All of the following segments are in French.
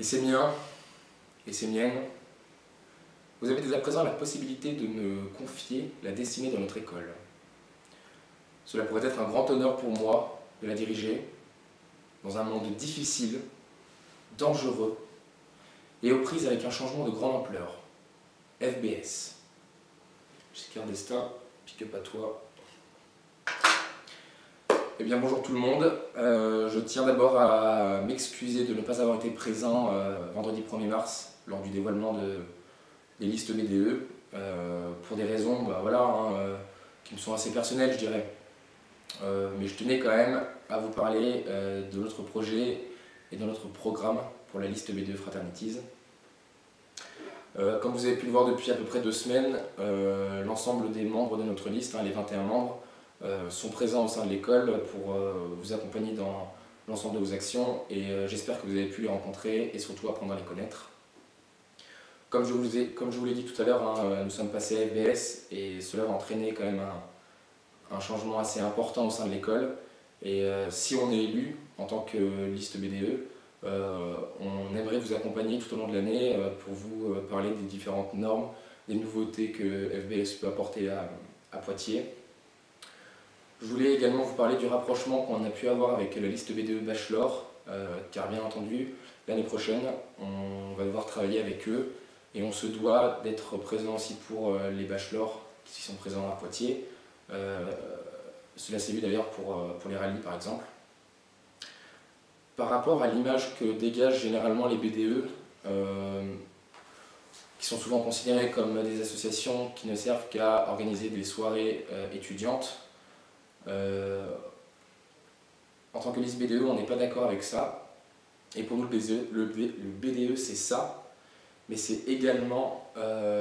Et c'est mien, et c'est mienne. Vous avez dès à présent la possibilité de me confier la destinée de notre école. Cela pourrait être un grand honneur pour moi de la diriger dans un monde difficile, dangereux et aux prises avec un changement de grande ampleur. FBS. Jusqu'à un destin, pique up à toi. Eh bien bonjour tout le monde, je tiens d'abord à m'excuser de ne pas avoir été présent vendredi 1er mars lors du dévoilement des listes BDE pour des raisons qui me sont assez personnelles je dirais. Mais je tenais quand même à vous parler de notre projet et de notre programme pour la liste BDE Fraternities. Comme vous avez pu le voir depuis à peu près 2 semaines, l'ensemble des membres de notre liste, les 21 membres, sont présents au sein de l'école pour vous accompagner dans l'ensemble de vos actions et j'espère que vous avez pu les rencontrer et surtout apprendre à les connaître. Comme je vous l'ai dit tout à l'heure, nous sommes passés à FBS et cela va entraîner quand même un changement assez important au sein de l'école et si on est élu en tant que liste BDE, on aimerait vous accompagner tout au long de l'année pour vous parler des différentes normes, des nouveautés que FBS peut apporter à Poitiers. Je voulais également vous parler du rapprochement qu'on a pu avoir avec la liste BDE Bachelor, car bien entendu, l'année prochaine, on va devoir travailler avec eux et on se doit d'être présent aussi pour les bachelors qui sont présents à Poitiers. Cela s'est vu d'ailleurs pour les rallyes par exemple. Par rapport à l'image que dégagent généralement les BDE, qui sont souvent considérés comme des associations qui ne servent qu'à organiser des soirées étudiantes, en tant que liste BDE, on n'est pas d'accord avec ça. Et pour nous, le BDE, c'est ça, mais c'est également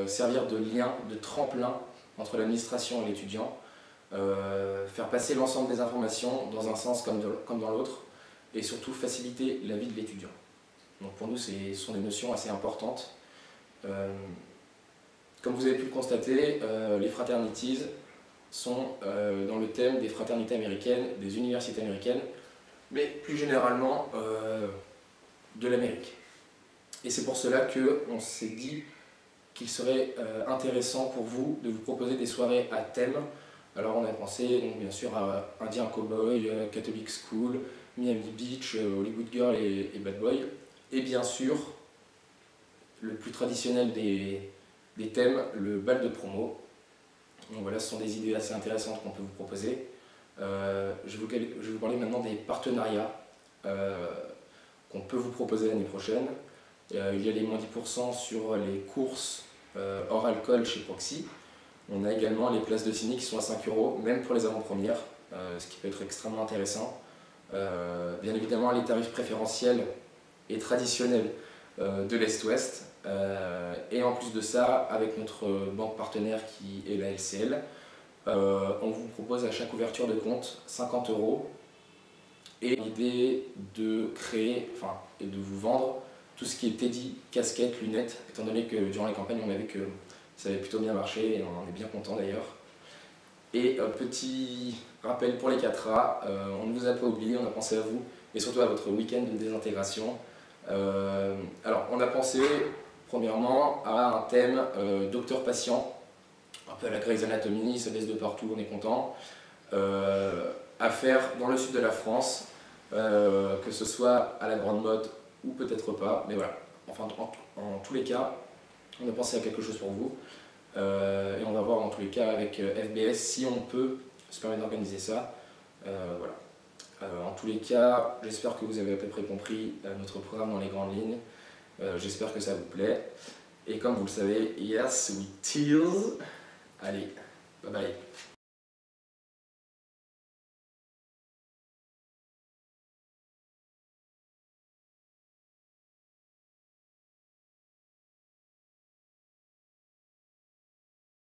servir de lien, de tremplin entre l'administration et l'étudiant, faire passer l'ensemble des informations dans un sens comme dans l'autre, et surtout faciliter la vie de l'étudiant. Donc pour nous, ce sont des notions assez importantes. Comme vous avez pu le constater, les fraternities sont dans le thème des fraternités américaines, des universités américaines, mais plus généralement de l'Amérique. Et c'est pour cela qu'on s'est dit qu'il serait intéressant pour vous de vous proposer des soirées à thème. Alors on a pensé donc, bien sûr à Indian Cowboy, Catholic School, Miami Beach, Hollywood Girl et Bad Boy. Et bien sûr, le plus traditionnel des thèmes, le bal de promo. Donc voilà, ce sont des idées assez intéressantes qu'on peut vous proposer. Je vais vous parler maintenant des partenariats qu'on peut vous proposer l'année prochaine. Il y a les moins 10% sur les courses hors alcool chez Proxy. On a également les places de ciné qui sont à 5 €, même pour les avant-premières, ce qui peut être extrêmement intéressant. Bien évidemment, les tarifs préférentiels et traditionnels de l'Est-Ouest. Et en plus de ça, avec notre banque partenaire qui est la LCL, on vous propose à chaque ouverture de compte 50 € et l'idée de créer, et de vous vendre tout ce qui est Teddy, casquettes, lunettes, étant donné que durant la campagne on a vu que ça avait plutôt bien marché et on en est bien content d'ailleurs. Et petit rappel pour les 4A, on ne vous a pas oublié, on a pensé à vous et surtout à votre week-end de désintégration. Alors on a pensé premièrement à un thème docteur-patient, un peu à la Grey's Anatomy, ça laisse de partout, on est content, à faire dans le sud de la France, que ce soit à la grande mode ou peut-être pas, mais voilà, enfin en tous les cas, on a pensé à quelque chose pour vous, et on va voir en tous les cas avec FBS si on peut se permettre d'organiser ça, voilà. En tous les cas, j'espère que vous avez à peu près compris notre programme dans les grandes lignes. J'espère que ça vous plaît. Et comme vous le savez, yes, we tease. Allez, bye bye.